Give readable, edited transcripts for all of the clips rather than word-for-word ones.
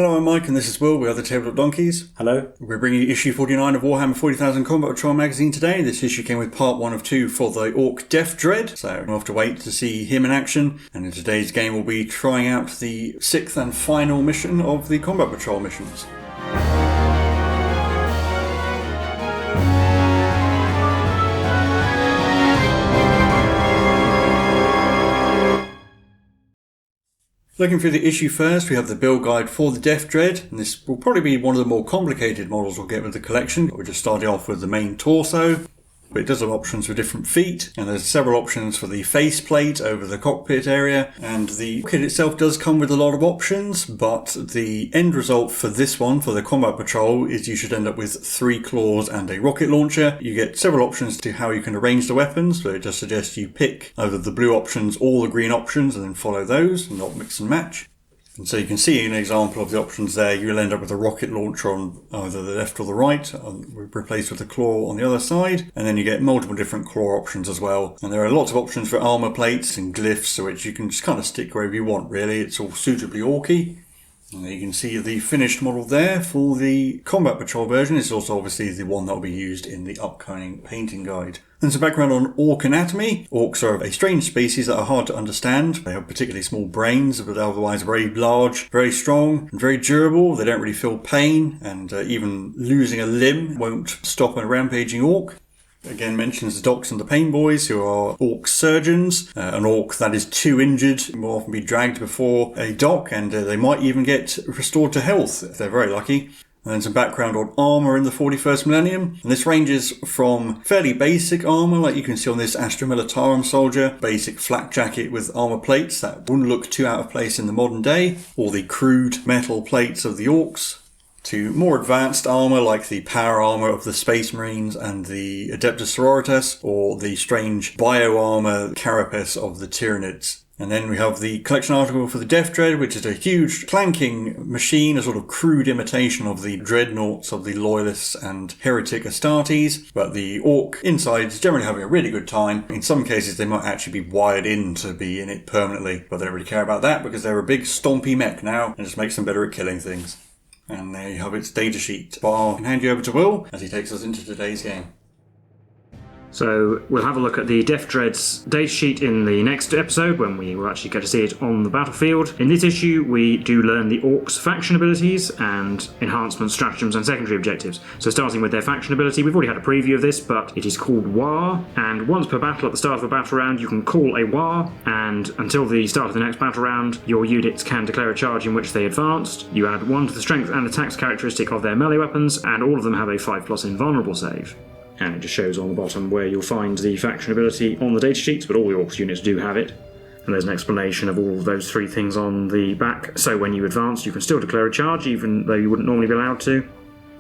Hello, I'm Mike and this is Will. We are the Tabletop Donkeys. Hello. We're bringing you issue 49 of Warhammer 40,000 Combat Patrol magazine today. This issue came with part 1 of 2 for the Ork Deff Dread, so we'll have to wait to see him in action. And in today's game we'll be trying out the 6th and final mission of the Combat Patrol missions. Looking through the issue first, we have the build guide for the Deff Dread, and this will probably be one of the more complicated models we'll get with the collection. We're just starting off with the main torso, but it does have options for different feet, and there's several options for the faceplate over the cockpit area, and the kit itself does come with a lot of options, but the end result for this one, for the Combat Patrol, is you should end up with 3 claws and a rocket launcher. You get several options to how you can arrange the weapons, so it just suggests you pick either the blue options or the green options and then follow those and not mix and match. And so you can see an example of the options there. You'll end up with a rocket launcher on either the left or the right, replaced with a claw on the other side. And then you get multiple different claw options as well. And there are lots of options for armour plates and glyphs, which you can just kind of stick wherever you want, really. It's all suitably orky. And you can see the finished model there for the Combat Patrol version. It's also obviously the one that will be used in the upcoming painting guide. And some background on orc anatomy. Orcs are a strange species that are hard to understand. They have particularly small brains, but otherwise very large, very strong, and very durable. They don't really feel pain, and even losing a limb won't stop a rampaging orc. Again, mentions the Docs and the Pain Boys, who are orc surgeons. An orc that is too injured will often be dragged before a doc, and they might even get restored to health if they're very lucky. And then some background on armour in the 41st millennium. And this ranges from fairly basic armour, like you can see on this Astra Militarum soldier, basic flak jacket with armour plates that wouldn't look too out of place in the modern day, or the crude metal plates of the orcs, to more advanced armour like the power armour of the Space Marines and the Adeptus Sororitas, or the strange bio-armour carapace of the Tyranids. And then we have the collection article for the Deff Dread, which is a huge clanking machine, a sort of crude imitation of the dreadnoughts of the Loyalists and Heretic Astartes. But the Orc inside is generally having a really good time. In some cases they might actually be wired in to be in it permanently, but they don't really care about that because they're a big stompy mech now and just makes them better at killing things. And there you have its data sheet. But I'll hand you over to Will as he takes us into today's game. So we'll have a look at the Deff Dread's datasheet in the next episode when we will actually get to see it on the battlefield. In this issue we do learn the Orcs' faction abilities and enhancements, stratagems and secondary objectives. So starting with their faction ability, we've already had a preview of this, but it is called War, and once per battle at the start of a battle round you can call a War, and until the start of the next battle round your units can declare a charge in which they advanced. You add 1 to the strength and attacks characteristic of their melee weapons, and all of them have a 5+ invulnerable save. And it just shows on the bottom where you'll find the faction ability on the datasheets, but all the Orcs units do have it. And there's an explanation of all of those 3 things on the back. So when you advance, you can still declare a charge, even though you wouldn't normally be allowed to.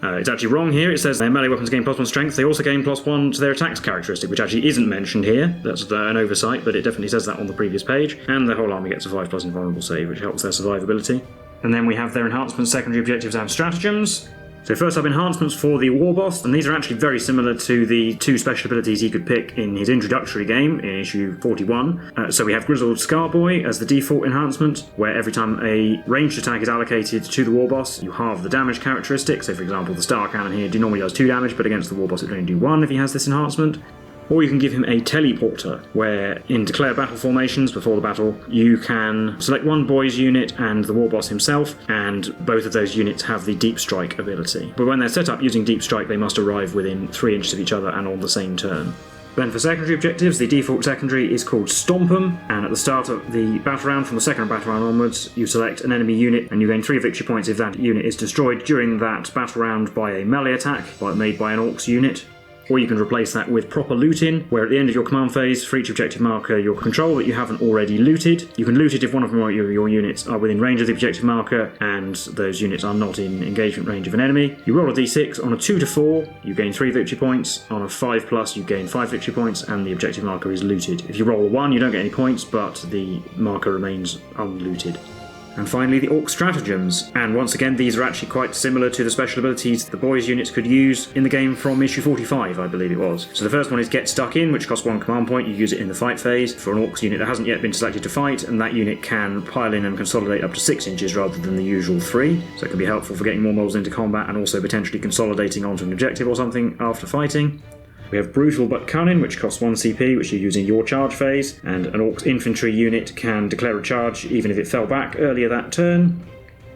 It's actually wrong here. It says their melee weapons gain +1 strength. They also gain +1 to their attacks characteristic, which actually isn't mentioned here. That's an oversight, but it definitely says that on the previous page. And the whole army gets a 5+ invulnerable save, which helps their survivability. And then we have their enhancements, secondary objectives and stratagems. So first up, enhancements for the War Boss, and these are actually very similar to the 2 special abilities he could pick in his introductory game in issue 41. So we have Grizzled Scarboy as the default enhancement, where every time a ranged attack is allocated to the War Boss, you halve the damage characteristic. So for example, the Star Cannon here normally does 2 damage, but against the War Boss it would only do 1 if he has this enhancement. Or you can give him a teleporter, where in declare battle formations before the battle, you can select 1 boy's unit and the War Boss himself, and both of those units have the Deep Strike ability. But when they're set up using Deep Strike, they must arrive within 3 inches of each other and on the same turn. Then for secondary objectives, the default secondary is called Stomp 'em, and at the start of the battle round, from the second battle round onwards, you select an enemy unit and you gain 3 victory points if that unit is destroyed during that battle round by a melee attack made by an Orcs unit. Or you can replace that with proper looting, where at the end of your command phase, for each objective marker you control that you haven't already looted, you can loot it if one of your units are within range of the objective marker and those units are not in engagement range of an enemy. You roll a d6, on a 2 to 4 you gain 3 victory points, on a 5+ you gain 5 victory points and the objective marker is looted. If you roll a 1 you don't get any points, but the marker remains unlooted. And finally, the Ork Stratagems. And once again, these are actually quite similar to the special abilities the boys units could use in the game from issue 45, I believe it was. So the first one is Get Stuck In, which costs 1 command point. You use it in the fight phase for an Orcs unit that hasn't yet been selected to fight, and that unit can pile in and consolidate up to 6 inches rather than the usual 3. So it can be helpful for getting more models into combat and also potentially consolidating onto an objective or something after fighting. We have Brutal but Cunning, which costs 1 CP, which you use in your charge phase, and an Orcs infantry unit can declare a charge even if it fell back earlier that turn.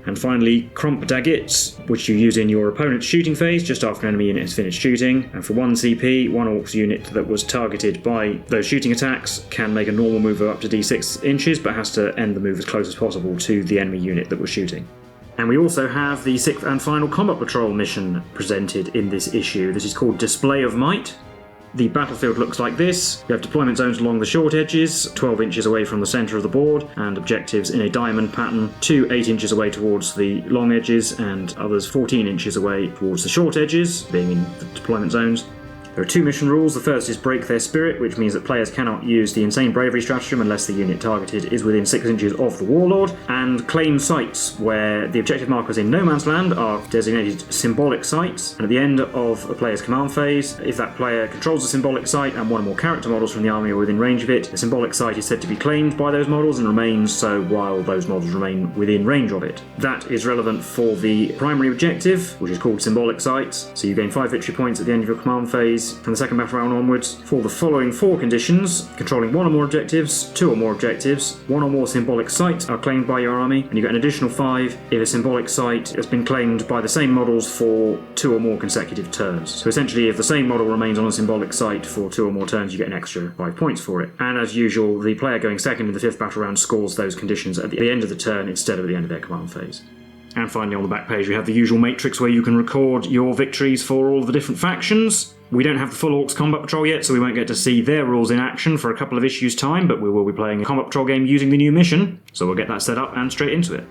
And finally, Crump Daggits, which you use in your opponent's shooting phase just after an enemy unit has finished shooting. And for 1 CP, one Orcs unit that was targeted by those shooting attacks can make a normal move of up to D6 inches, but has to end the move as close as possible to the enemy unit that was shooting. And we also have the 6th and final Combat Patrol mission presented in this issue. This is called Display of Might. The battlefield looks like this. You have deployment zones along the short edges, 12 inches away from the centre of the board, and objectives in a diamond pattern, 2 8 inches away towards the long edges, and others 14 inches away towards the short edges, being in the deployment zones. There are 2 mission rules. The first is Break Their Spirit, which means that players cannot use the Insane Bravery stratagem unless the unit targeted is within 6 inches of the Warlord, and Claim Sites, where the objective markers in No Man's Land are designated symbolic sites, and at the end of a player's command phase, if that player controls a symbolic site and one or more character models from the army are within range of it, the symbolic site is said to be claimed by those models and remains so while those models remain within range of it. That is relevant for the primary objective, which is called Symbolic Sites, so you gain 5 victory points at the end of your command phase from the second battle round onwards for the following 4 conditions: controlling 1 or more objectives, 2 or more objectives, 1 or more symbolic sites are claimed by your army, and you get an additional 5 if a symbolic site has been claimed by the same models for 2 or more consecutive turns. So essentially, if the same model remains on a symbolic site for 2 or more turns, you get an extra 5 points for it. And as usual, the player going second in the 5th battle round scores those conditions at the end of the turn instead of at the end of their command phase. And finally, on the back page, we have the usual matrix where you can record your victories for all the different factions. We don't have the full Orcs Combat Patrol yet, so we won't get to see their rules in action for a couple of issues' time, but we will be playing a Combat Patrol game using the new mission, so we'll get that set up and straight into it.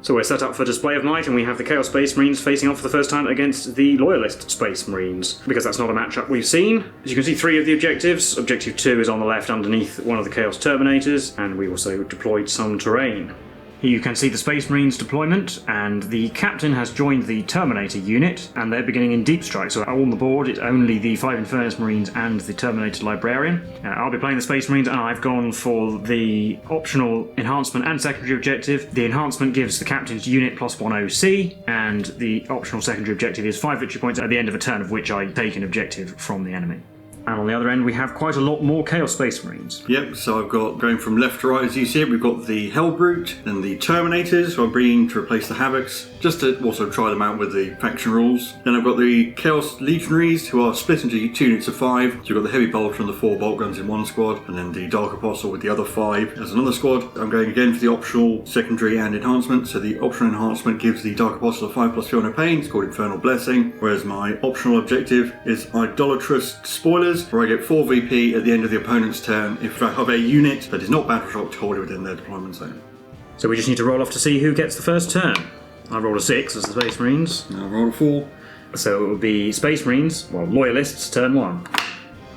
So we're set up for Display of Might, and we have the Chaos Space Marines facing off for the first time against the Loyalist Space Marines, because that's not a matchup we've seen. As you can see, 3 of the objectives. Objective 2 is on the left underneath one of the Chaos Terminators, and we also deployed some terrain. Here you can see the Space Marines deployment, and the captain has joined the Terminator unit, and they're beginning in Deep Strike, so on the board it's only the 5 Infernus Marines and the Terminator Librarian. I'll be playing the Space Marines, and I've gone for the optional enhancement and secondary objective. The enhancement gives the captain's unit plus 1 OC, and the optional secondary objective is 5 victory points at the end of a turn of which I take an objective from the enemy. And on the other end, we have quite a lot more Chaos Space Marines. Yep, so I've got, going from left to right as you see it, we've got the Hellbrute and the Terminators, who I'm bringing to replace the Havocs, just to also try them out with the faction rules. Then I've got the Chaos Legionaries, who are split into 2 units of 5. So you've got the Heavy Bolter and the 4 Bolt Guns in one squad, and then the Dark Apostle with the other 5 as another squad. I'm going again for the optional secondary and enhancement. So the optional enhancement gives the Dark Apostle a 5 plus 200 pain, it's called Infernal Blessing, whereas my optional objective is Idolatrous Spoilers, where I get 4 VP at the end of the opponent's turn if I have a unit that is not battle-shocked wholly within their deployment zone. So we just need to roll off to see who gets the first turn. I rolled a 6 as the Space Marines. Now I rolled a 4. So it will be Space Marines, well, Loyalists, turn 1.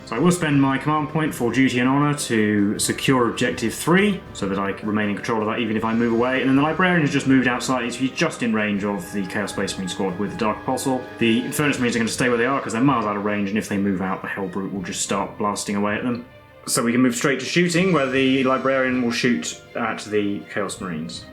So I will spend my command point for Duty and Honour to secure Objective 3, so that I can remain in control of that even if I move away. And then the Librarian has just moved out slightly, so he's just in range of the Chaos Space Marine squad with the Dark Apostle. The Infernus Marines are going to stay where they are because they're miles out of range, and if they move out, the Hellbrute will just start blasting away at them. So we can move straight to shooting, where the Librarian will shoot at the Chaos Marines.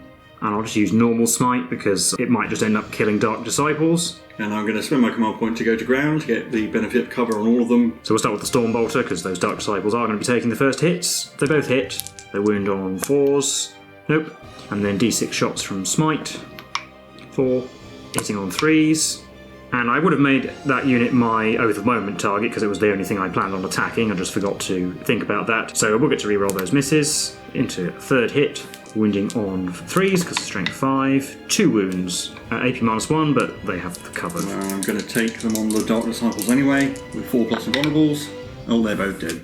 And I'll just use normal smite because it might just end up killing Dark Disciples. And I'm going to spend my command point to go to ground to get the benefit of cover on all of them. So we'll start with the Storm Bolter because those Dark Disciples are going to be taking the first hits. They both hit. They wound on 4s. Nope. And then D6 shots from smite. 4. Hitting on 3s. And I would have made that unit my Oath of Moment target because it was the only thing I planned on attacking. I just forgot to think about that. So we'll get to reroll those misses into a 3rd hit. Wounding on 3s because of strength 5. 2 wounds at AP -1, but they have the cover. I'm going to take them on the Dark Disciples anyway, with 4 plus invulnerables. Oh, they're both dead.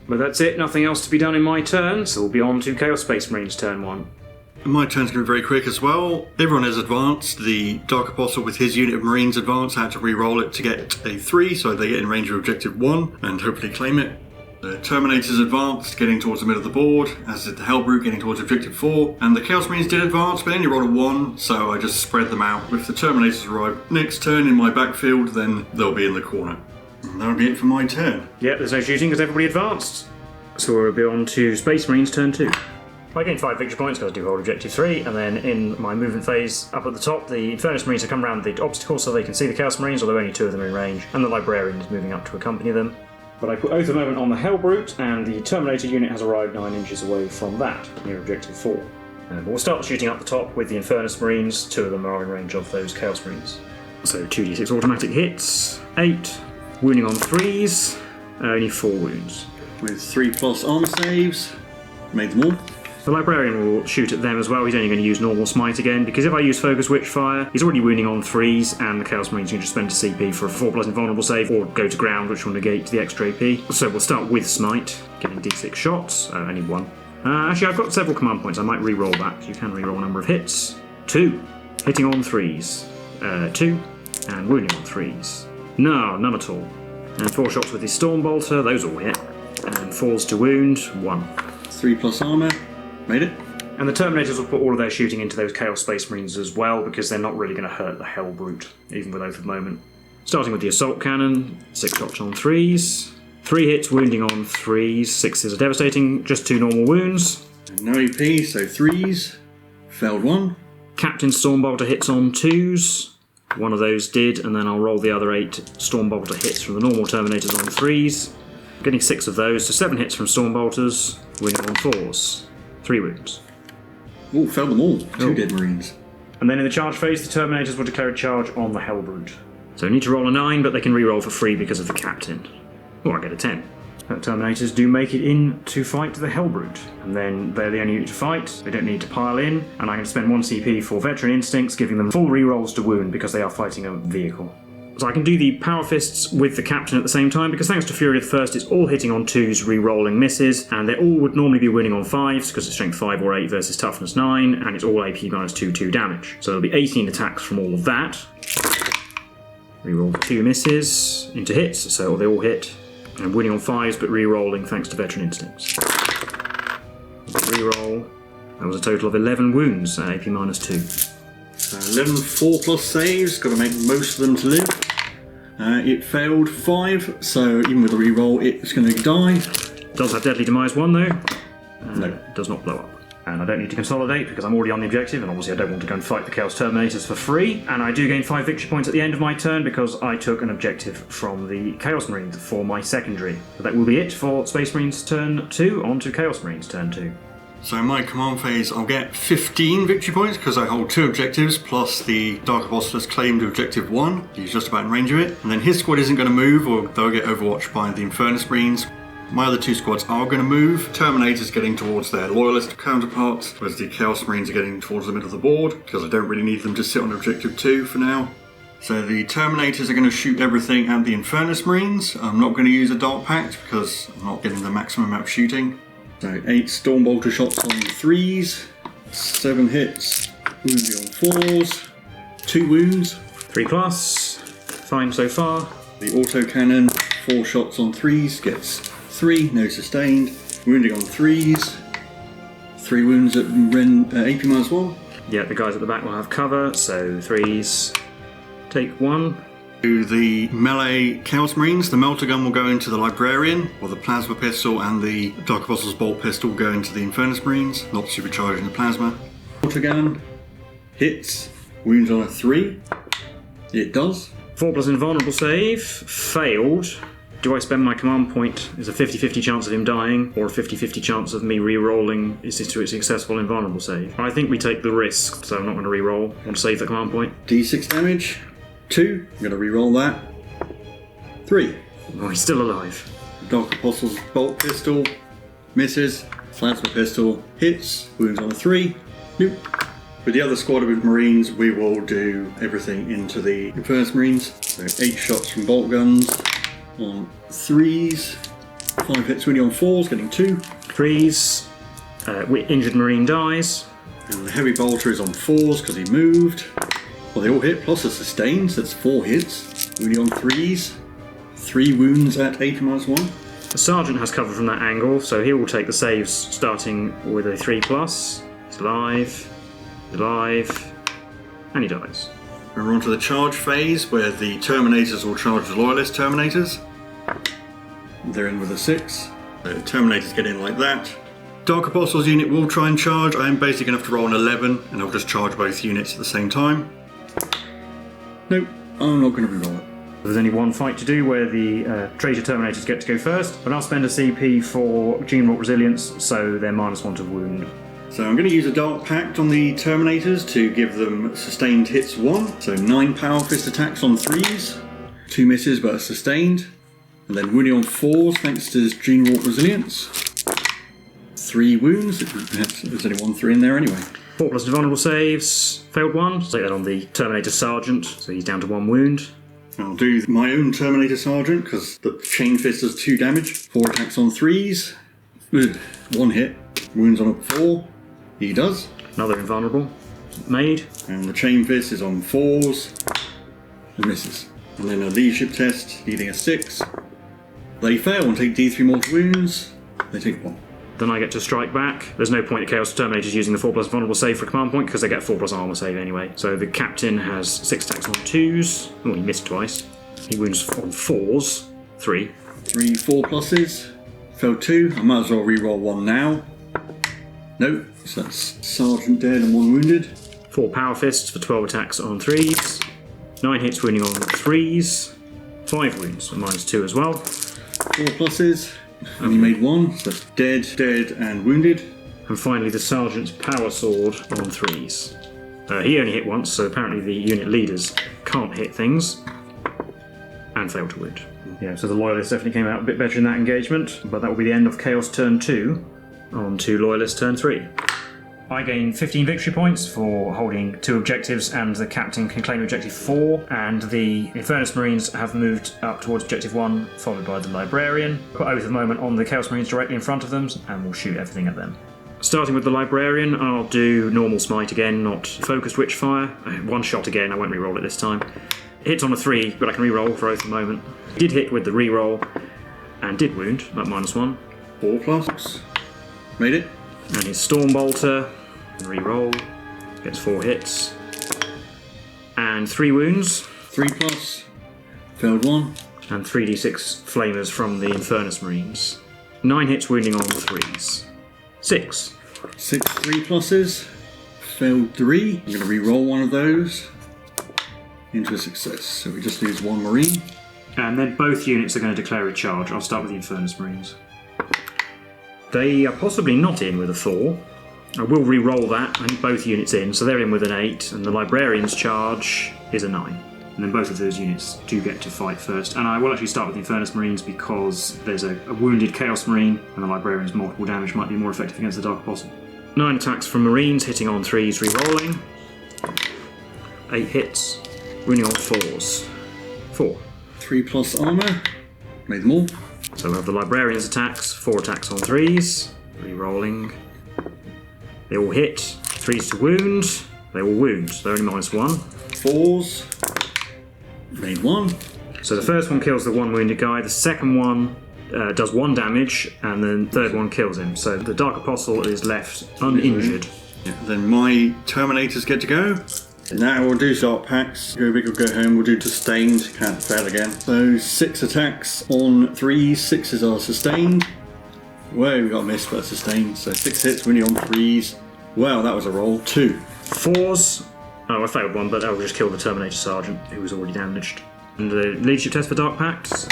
But that's it, nothing else to be done in my turn, so we'll be on to Chaos Space Marines turn 1. My turn's going to be very quick as well. Everyone has advanced. The Dark Apostle with his unit of Marines advanced had to re-roll it to get a 3, so they get in range of objective 1 and hopefully claim it. The Terminator's advanced, getting towards the middle of the board, as did the Hellbrute getting towards Objective 4. And the Chaos Marines did advance, but they only rolled a 1, so I just spread them out. If the Terminators arrive next turn in my backfield, then they'll be in the corner. And that'll be it for my turn. Yep, there's no shooting because everybody advanced. So we'll be on to Space Marines turn 2. I gained 5 victory points because I do hold Objective 3, and then in my movement phase, up at the top, the Infernus Marines have come around the obstacle so they can see the Chaos Marines, although only 2 of them are in range, and the Librarian is moving up to accompany them. But I put Oath of Moment on the Hellbrute, and the Terminator unit has arrived 9 inches away from that, near Objective 4. But we'll start shooting up the top with the Infernus Marines. 2 of them are in range of those Chaos Marines. So 2d6 automatic hits, 8, wounding on 3s, only 4 wounds. With 3+ armor saves, made them all. The Librarian will shoot at them as well. He's only going to use normal smite again, because if I use Focus Witchfire, he's already wounding on 3s, and the Chaos Marines can just spend a CP for a 4+ invulnerable save, or go to ground, which will negate the extra AP. So we'll start with smite, getting d6 shots, only 1. Actually, I've got several command points. I might re-roll that. You can re-roll a number of hits. 2, hitting on 3s. 2, and wounding on 3s. No, none at all. And 4 shots with his Stormbolter, those all hit. And falls to wound, 1. 3+ armor. Made it. And the Terminators will put all of their shooting into those Chaos Space Marines as well, because they're not really going to hurt the Hellbrute, even with Oath of Moment. Starting with the Assault Cannon, 6 shots on 3s. 3 hits, wounding on 3s. 6s are devastating, just 2 normal wounds. And no AP, so 3s. Failed 1. Captain Stormbolter hits on 2s. 1 of those did, and then I'll roll the other 8 Stormbolter hits from the normal Terminators on 3s. Getting 6 of those, so 7 hits from Stormbolters, wounding on 4s. 3 wounds. Oh, failed them all. 2 dead Marines. And then in the charge phase, the Terminators will declare a charge on the Hellbrute. So I need to roll a 9, but they can re-roll for free because of the Captain. Oh, I get a 10. The Terminators do make it in to fight the Hellbrute. And then they're the only unit to fight, they don't need to pile in, and I can spend 1 CP for Veteran Instincts, giving them full re-rolls to wound because they are fighting a vehicle. So I can do the Power Fists with the Captain at the same time, because thanks to Fury of the First, it's all hitting on 2s, re-rolling misses, and they all would normally be winning on 5s, because it's Strength 5 or 8 versus Toughness 9, and it's all AP minus 2 damage. So there'll be 18 attacks from all of that. Re-roll 2 misses into hits, so they all hit, and winning on 5s, but re-rolling thanks to Veteran Instincts. Re-roll. That was a total of 11 wounds at AP minus 2. 11 4+ saves, got to make most of them to live. It failed 5, so even with a reroll, it's going to die. Does have Deadly Demise 1 though. No. Does not blow up. And I don't need to consolidate because I'm already on the objective, and obviously I don't want to go and fight the Chaos Terminators for free. And I do gain 5 victory points at the end of my turn because I took an objective from the Chaos Marines for my secondary. So that will be it for Space Marines turn 2, on to Chaos Marines turn 2. So in my command phase, I'll get 15 victory points because I hold 2 objectives, plus the Dark Apostle's claim to objective 1. He's just about in range of it. And then his squad isn't going to move, or they'll get overwatched by the Infernus Marines. My other 2 squads are going to move. Terminator's getting towards their loyalist counterparts, whereas the Chaos Marines are getting towards the middle of the board, because I don't really need them to sit on objective 2 for now. So the Terminators are going to shoot everything at the Infernus Marines. I'm not going to use a Dark Pact because I'm not getting the maximum amount of shooting. So 8 Stormbolter shots on 3s, 7 hits, wounding on 4s, 2 wounds. 3+, fine so far. The autocannon, 4 shots on 3s, gets 3, no sustained. Wounding on 3s, 3 wounds at AP minus 1. Yeah, the guys at the back will have cover, so 3s take 1. To the melee Chaos Marines, the Melter Gun will go into the Librarian, while the Plasma Pistol and the Dark Apostle's Bolt Pistol will go into the Infernus Marines, not supercharging the Plasma. Melter Gun hits, wounds on a 3. It does. 4+ invulnerable save, failed. Do I spend my command point? Is a 50-50 chance of him dying, or a 50-50 chance of me re-rolling is this to a successful invulnerable save? I think we take the risk, so I'm not going to re-roll. I want to save the command point. D6 damage. 2, I'm going to re-roll that. 3. Oh, he's still alive. Dark Apostle's Bolt Pistol misses. Plasma Pistol hits, wounds on a 3. Nope. With the other squad of Marines, we will do everything into the Infernus Marines. So 8 shots from bolt guns on 3s. 5 hits, wounding on 4s, getting 2. 3s. Injured Marine dies. And the Heavy Bolter is on 4s because he moved. Well, they all hit, plus a sustain, so that's 4 hits. Wounding on 3s. 3 wounds at AP minus 1. The sergeant has cover from that angle, so he will take the saves starting with a 3+. He's alive, and he dies. We're on to the charge phase, where the Terminators will charge the loyalist Terminators. They're in with a 6. The Terminators get in like that. Dark Apostles unit will try and charge. I am basically going to have to roll an 11, and I'll just charge both units at the same time. Nope, I'm not going to reroll it. There's only one fight to do where the traitor Terminators get to go first, but I'll spend a CP for Gene Wrought Resilience, so they're -1 to wound. So I'm going to use a Dark Pact on the Terminators to give them sustained hits 1. So 9 Power Fist attacks on 3s. 2 misses but are sustained. And then wounding on 4s thanks to this Gene Wrought Resilience. 3 wounds. There's only 1 3 in there anyway. 4+ invulnerable saves. Failed 1. Take that on the Terminator Sergeant, so he's down to 1 wound. I'll do my own Terminator Sergeant because the Chain Fist does 2 damage. 4 attacks on 3s. 1 hit. Wounds on a 4. He does. Another invulnerable. Made. And the Chain Fist is on 4s. And misses. And then a leadership test, needing a 6. They fail and take D3 mortal wounds. They take 1. Then I get to strike back. There's no point at Chaos Terminators using the 4+ vulnerable save for a command point because they get 4+ armor save anyway. So the captain has 6 attacks on 2s. Oh, he missed twice. He wounds on 4s. 3. 3 4+. Failed 2. I might as well reroll 1 now. Nope. So that's Sergeant dead and 1 wounded. 4 Power Fists for 12 attacks on 3s. 9 hits wounding on 3s. 5 wounds, so -2 as well. 4+. Only made 1, so that's dead, and wounded. And finally the Sergeant's Power Sword on 3s. He only hit once, so apparently the unit leaders can't hit things. And failed to wound. Yeah, so the Loyalists definitely came out a bit better in that engagement, but that will be the end of Chaos turn 2. On to Loyalist turn 3. I gain 15 victory points for holding 2 objectives, and the captain can claim objective 4, and the Infernus Marines have moved up towards objective 1, followed by the Librarian. Put Oath of Moment on the Chaos Marines directly in front of them, and we'll shoot everything at them. Starting with the Librarian, I'll do normal smite again, not focused Witchfire. 1 shot again, I won't reroll it this time. Hits on a 3, but I can reroll for Oath of Moment. Did hit with the reroll, and did wound, at -1. 4+. Made it. And his Stormbolter, reroll, gets 4 hits. And 3 wounds. 3+. Failed 1. And 3d6 flamers from the Infernus Marines. 9 hits wounding on 3s. 6. 6 3+. Failed 3. I'm going to re-roll one of those into a success. So we just lose 1 Marine. And then both units are going to declare a charge. I'll start with the Infernus Marines. They are possibly not in with a 4. I will re-roll that. I think both units in, so they're in with an 8. And the Librarian's charge is a 9. And then both of those units do get to fight first. And I will actually start with the Infernus Marines because there's a wounded Chaos Marine, and the Librarian's multiple damage might be more effective against the Dark Apostle. 9 attacks from Marines, hitting on 3s, re-rolling. 8 hits, wounding on 4s. 4. 3+ armor. Made them all. So we have the Librarian's attacks, 4 attacks on 3s, re-rolling. They all hit, 3s to wound, they will wound, so they're only -1. 4s. Made 1. So the first one kills the 1 wounded guy, the second one does 1 damage, and then the third one kills him. So the Dark Apostle is left uninjured. Yeah, then my Terminators get to go. Now we'll do Dark Pacts. Go big or go home. We'll do Sustained. Can't fail again. So 6 attacks on 3s. 6s are sustained. Whoa, we got a miss, but sustained. So 6 hits, winning on 3s. Well, that was a roll. 2. 4s. Oh, I failed 1, but that will just kill the Terminator Sergeant, who was already damaged. And the leadership test for Dark Pacts.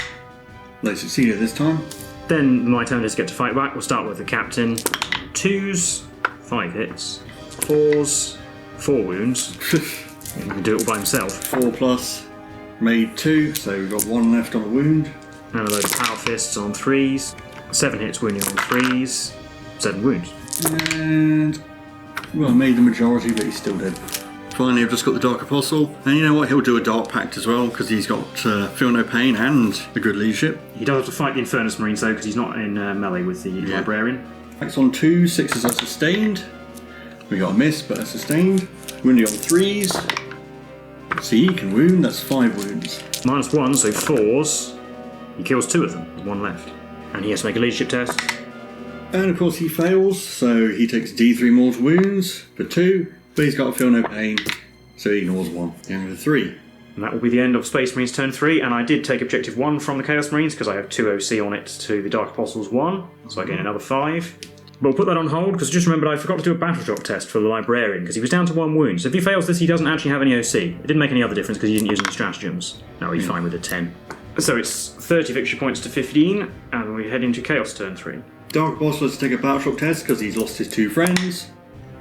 They succeeded this time. Then my Terminators get to fight back. We'll start with the Captain. 2s. 5 hits. 4s. 4 wounds. He can do it all by himself. 4+. Made 2, so we've got 1 left on a wound. And a load of Power Fists on 3s. 7 hits wounding on 3s. 7 wounds. And, well, I made the majority, but he's still dead. Finally, I've just got the Dark Apostle. And you know what? He'll do a Dark Pact as well, because he's got Feel No Pain and a good leadership. He does have to fight the Infernus Marines, though, because he's not in melee with the Librarian. Attacks on 2, 6s are sustained. We got a miss, but a sustained. Wounding on 3s. See, he can wound, that's 5 wounds. -1, so 4s. He kills 2 of them, 1 left. And he has to make a leadership test. And of course he fails, so he takes D3 mortal wounds for 2, but he's got a feel no pain, so he ignores 1. Going for 3. And that will be the end of Space Marines turn 3, and I did take Objective 1 from the Chaos Marines because I have 2 OC on it to the Dark Apostles 1, so I gain another 5. But we'll put that on hold because I just remembered I forgot to do a battle drop test for the Librarian because he was down to 1 wound. So if he fails this, he doesn't actually have any OC. It didn't make any other difference because he didn't use any stratagems. No, he's fine with a 10. So it's 30 victory points to 15, and we head into Chaos turn 3. Dark Apostle has to take a battle shock test because he's lost his 2 friends.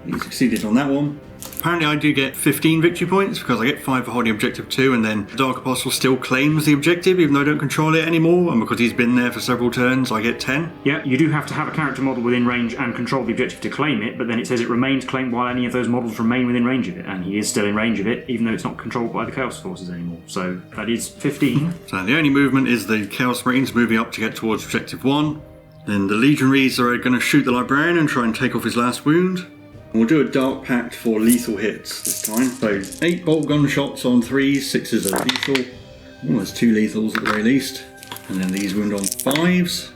He succeeded on that one. Apparently I do get 15 victory points because I get 5 for holding Objective 2, and then the Dark Apostle still claims the objective even though I don't control it anymore, and because he's been there for several turns I get 10. Yeah, you do have to have a character model within range and control the objective to claim it, but then it says it remains claimed while any of those models remain within range of it, and he is still in range of it even though it's not controlled by the Chaos Forces anymore. So that is 15. So the only movement is the Chaos Marines moving up to get towards Objective 1. Then the Legionaries are going to shoot the Librarian and try and take off his last wound. We'll do a Dark Pact for lethal hits this time. So 8 bolt gun shots on 3s, 6s are lethal. There's 2 lethals at the very least. And then these wound on 5s.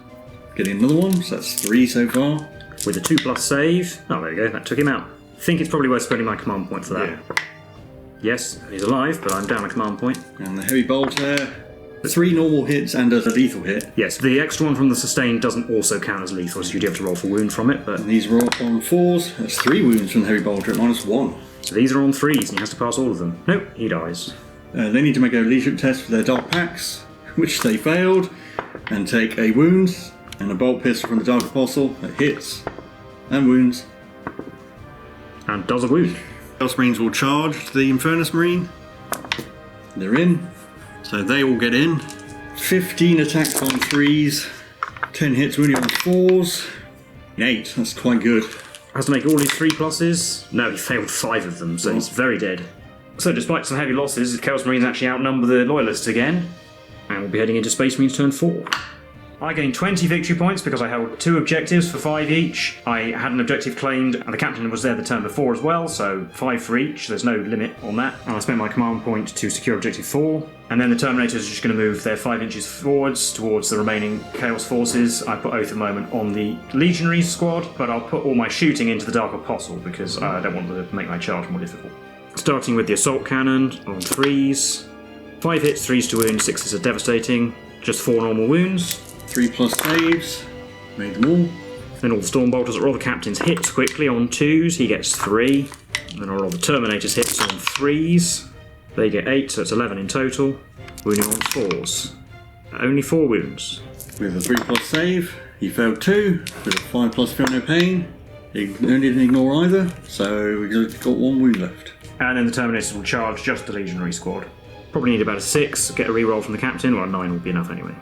Getting another one, so that's 3 so far. With a 2+ save. Oh, there we go, that took him out. I think it's probably worth spending my command point for that. Yeah. Yes, he's alive, but I'm down a command point. And the heavy bolter. 3 normal hits and a lethal hit. Yes, the extra one from the sustain doesn't also count as lethal, so you do have to roll for wound from it, but... And these roll on 4s. That's 3 wounds from the heavy bolter at -1. So these are on 3s, and he has to pass all of them. Nope, he dies. They need to make a leadership test for their Dark Pacts, which they failed, and take a wound and a bolt pistol from the Dark Apostle that hits and wounds. And does a wound. Chaos Marines will charge the Infernus Marine. They're in. So they all get in. 15 attacks on 3s, 10 hits wounding on 4s, 8, that's quite good. Has to make all his 3+s. No, he failed 5 of them, so he's very dead. So despite some heavy losses, the Chaos Marines actually outnumber the Loyalists again, and we'll be heading into Space Marines turn 4. I gained 20 victory points because I held 2 objectives for 5 each. I had an objective claimed, and the captain was there the turn before as well, so 5 for each. There's no limit on that. And I spent my command point to secure objective 4. And then the Terminators are just going to move their 5 inches forwards towards the remaining Chaos Forces. I put Oath of Moment on the Legionaries squad, but I'll put all my shooting into the Dark Apostle because I don't want to make my charge more difficult. Starting with the Assault Cannon on 3s. 5 hits, 3s to wound, 6s are devastating. Just 4 normal wounds. 3+ saves, made them all. Then all the Stormbolters roll the Captain's hits quickly on 2s, he gets 3. And then I'll roll the Terminator's hits on 3s. They get 8, so it's 11 in total. Wounding on 4s. Only 4 wounds. With a 3+ save, he failed 2. With a 5+ feel no pain, he didn't ignore either, so we've got 1 wound left. And then the Terminators will charge just the Legionary squad. Probably need about a 6, get a reroll from the Captain, well 9 will be enough anyway.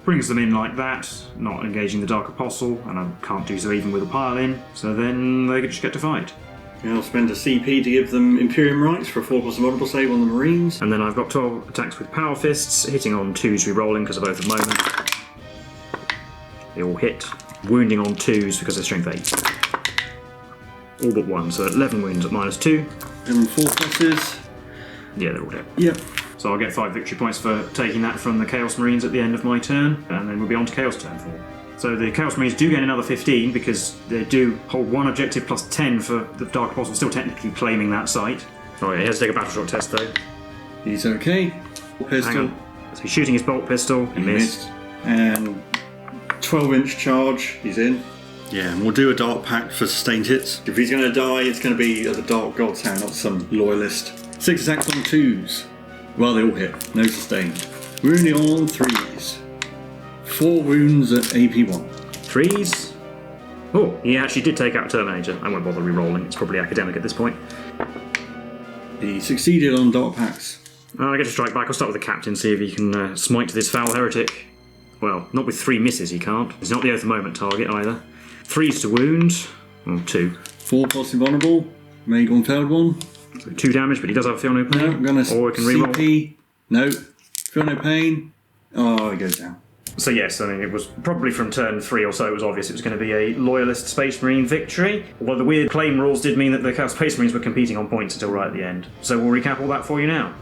Brings them in like that, not engaging the Dark Apostle, and I can't do so even with a pile in, so then they just get to fight. I'll spend a CP to give them Imperium Rights for a 4+ vulnerable save on the Marines. And then I've got 12 attacks with Power Fists, hitting on 2s re-rolling because of Oath of Moment. They all hit. Wounding on 2s because of Strength 8. All but 1, so 11 wounds at -2. Give them 4+s. Yeah, they're all dead. Yep. So I'll get 5 victory points for taking that from the Chaos Marines at the end of my turn, and then we'll be on to Chaos turn 4. So the Chaos Marines do gain another 15 because they do hold 1 objective plus 10 for the Dark Apostle, still technically claiming that site. Oh yeah, he has to take a battle shot test though. He's okay. Pistol. Hang on. So he's shooting his bolt pistol, he missed. And 12-inch charge, he's in. Yeah, and we'll do a Dark Pact for sustained hits. If he's going to die, it's going to be at the Dark God's hand, not some loyalist. 6 attacks on 2s. Well, they all hit. No sustained. Wounding on 3s. 4 wounds at AP1. 3s. Oh, he actually did take out Terminator. I won't bother re-rolling. It's probably academic at this point. He succeeded on Dark Pacts. I get to strike back. I'll start with the Captain, see if he can smite this foul heretic. Well, not with 3 misses he can't. He's not the Oath of Moment target either. 3s to wound. Or 2. 4+ invulnerable. Made one, failed one. So 2 damage, but he does have feel no pain. No, I'm going to or I can re-roll. CP. No. Feel no pain. Oh, he goes down. So yes, I mean, it was probably from turn 3 or so, it was obvious it was going to be a Loyalist Space Marine victory. Although the weird claim rules did mean that the Chaos Space Marines were competing on points until right at the end. So we'll recap all that for you now.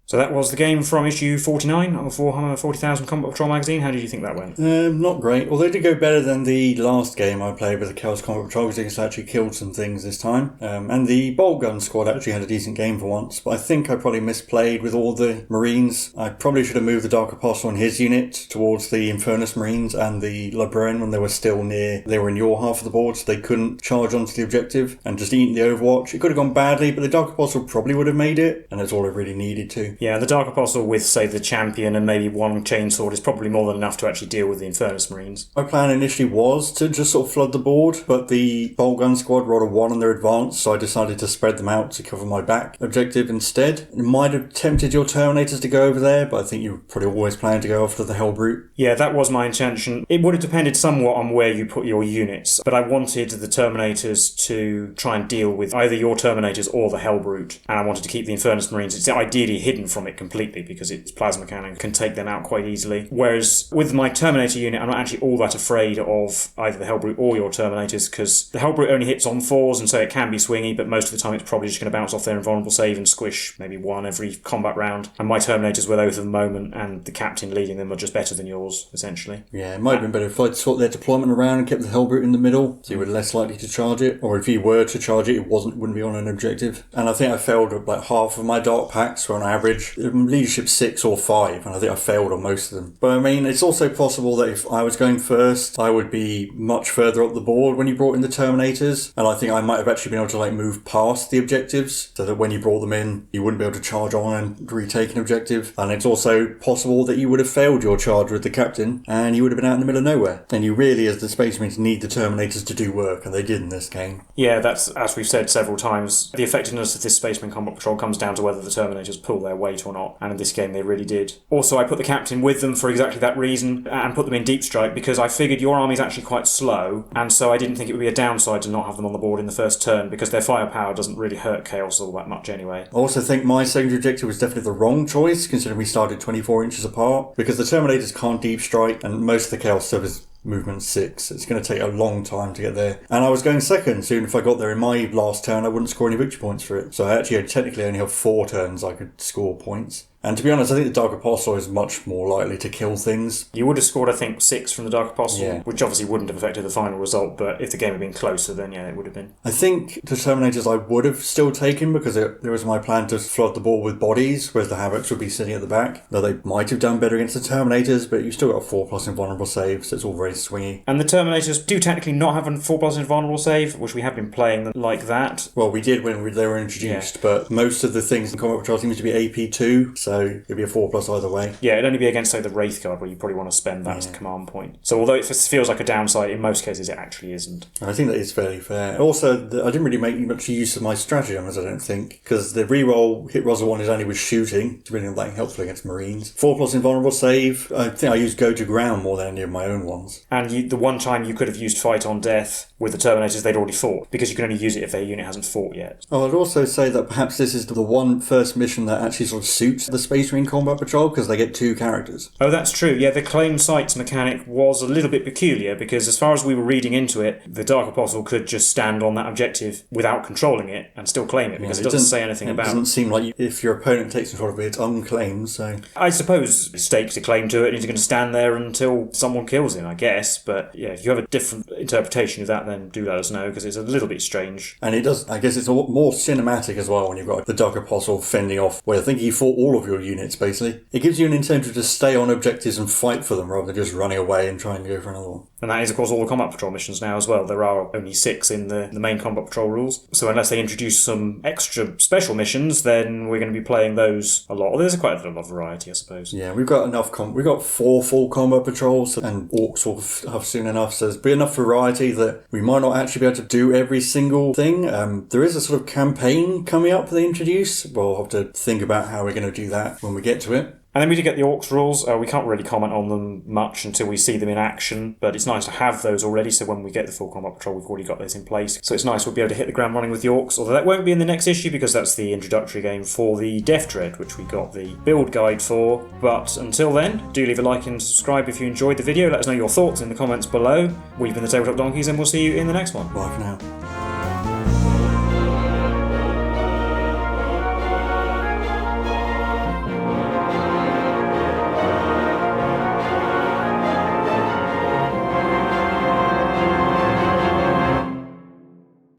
So that was the game from issue 49 of Warhammer 40,000 Combat Patrol magazine. How did you think that went? Not great. Although it did go better than the last game I played with the Chaos Combat Patrol, because it actually killed some things this time. And the Bolt Gun Squad actually had a decent game for once, but I think I probably misplayed with all the Marines. I probably should have moved the Dark Apostle and his unit towards the Infernus Marines and the Librarian when they were still near. They were in your half of the board, so they couldn't charge onto the objective, and just eating the Overwatch. It could have gone badly, but the Dark Apostle probably would have made it, and that's all it really needed to. Yeah, the Dark Apostle with, say, the Champion and maybe one Chainsword is probably more than enough to actually deal with the Infernus Marines. My plan initially was to just sort of flood the board, but the Bolt Gun Squad rolled a 1 on their advance, so I decided to spread them out to cover my back objective instead. It might have tempted your Terminators to go over there, but I think you were probably always planning to go after the Hellbrute. Yeah, that was my intention. It would have depended somewhat on where you put your units, but I wanted the Terminators to try and deal with either your Terminators or the Hellbrute, and I wanted to keep the Infernus Marines. It's ideally hidden from it completely because its plasma cannon can take them out quite easily. Whereas with my Terminator unit, I'm not actually all that afraid of either the Hellbrute or your Terminators, because the Hellbrute only hits on 4s, and so it can be swingy, but most of the time it's probably just going to bounce off their invulnerable save and squish maybe one every combat round. And my Terminators with Oath of the Moment and the Captain leading them are just better than yours, essentially. Yeah, it might have been better if I'd swapped their deployment around and kept the Hellbrute in the middle, so you were less likely to charge it. Or if you were to charge it, it wouldn't be on an objective. And I think I failed at like half of my dark packs, where on average leadership 6 or 5, and I think I failed on most of them. But I mean, it's also possible that if I was going first, I would be much further up the board when you brought in the Terminators, and I think I might have actually been able to like move past the objectives, so that when you brought them in, you wouldn't be able to charge on and retake an objective. And it's also possible that you would have failed your charge with the Captain, and you would have been out in the middle of nowhere. And you really, as the Space Marines, need the Terminators to do work, and they did in this game. Yeah, that's, as we've said several times, the effectiveness of this Spaceman Combat Patrol comes down to whether the Terminators pull their weight or not, and in this game they really did. Also, I put the Captain with them for exactly that reason, and put them in Deep Strike, because I figured your army's actually quite slow, and so I didn't think it would be a downside to not have them on the board in the first turn, because their firepower doesn't really hurt Chaos all that much anyway. I also think my secondary objective was definitely the wrong choice, considering we started 24 inches apart, because the Terminators can't Deep Strike, and most of the Chaos stuff is movement 6. It's going to take a long time to get there. And I was going second, so even if I got there in my last turn, I wouldn't score any victory points for it. So I actually technically only have 4 turns I could score points. And to be honest, I think the Dark Apostle is much more likely to kill things. You would have scored, I think, 6 from the Dark Apostle, yeah, which obviously wouldn't have affected the final result, but if the game had been closer, then yeah, it would have been. I think the Terminators I would have still taken, because it was my plan to flood the board with bodies, whereas the Havocs would be sitting at the back. Though they might have done better against the Terminators, but you still got a 4+ invulnerable save, so it's all very swingy. And the Terminators do technically not have a 4+ invulnerable save, which we have been playing them like that. Well, we did when they were introduced, but most of the things in Combat Patrol seems to be AP2, so it'd be a 4+ either way. Yeah, it'd only be against, say, the Wraith Guard, where you probably want to spend that as a command point. So although it feels like a downside, in most cases it actually isn't. I think that is fairly fair. Also, I didn't really make much use of my stratagems, I don't think, because the reroll hit Rozzle 1 is only with shooting, it's really not helpful against Marines. 4+ invulnerable save, I think I used Go to Ground more than any of my own ones. And the one time you could have used Fight on Death with the Terminators, they'd already fought, because you can only use it if their unit hasn't fought yet. Oh, I'd also say that perhaps this is the one first mission that actually sort of suits the Space Marine Combat Patrol, because they get 2 characters. Oh, that's true. Yeah, the claim sites mechanic was a little bit peculiar, because as far as we were reading into it, the Dark Apostle could just stand on that objective without controlling it and still claim it, because it doesn't say anything about it. It doesn't seem like if your opponent takes control of it, it's unclaimed, so... I suppose stakes a claim to it, and he's going to stand there until someone kills him, I guess. But yeah, if you have a different interpretation of that, then do let us know, because it's a little bit strange. And it does, I guess it's a lot more cinematic as well when you've got the Dark Apostle fending off, where I think he fought all of your units, basically. It gives you an incentive to stay on objectives and fight for them, rather than just running away and trying to go for another one. And that is, of course, all the Combat Patrol missions now as well. There are only 6 in the main Combat Patrol rules. So unless they introduce some extra special missions, then we're going to be playing those a lot. Well, there's quite a lot of variety, I suppose. Yeah, we've got enough. We've got 4 full Combat Patrols, and Orcs will have soon enough, so there's be enough variety that we might not actually be able to do every single thing. There is a sort of campaign coming up they introduce. We'll have to think about how we're going to do that when we get to it. And then we did get the Orcs rules. We can't really comment on them much until we see them in action, but it's nice to have those already, so when we get the full Combat Patrol, we've already got those in place. So it's nice we'll be able to hit the ground running with the Orcs, although that won't be in the next issue, because that's the introductory game for the Deff Dread, which we got the build guide for. But until then, do leave a like and subscribe if you enjoyed the video. Let us know your thoughts in the comments below. We've been the Tabletop Donkeys, and we'll see you in the next one. Bye for now.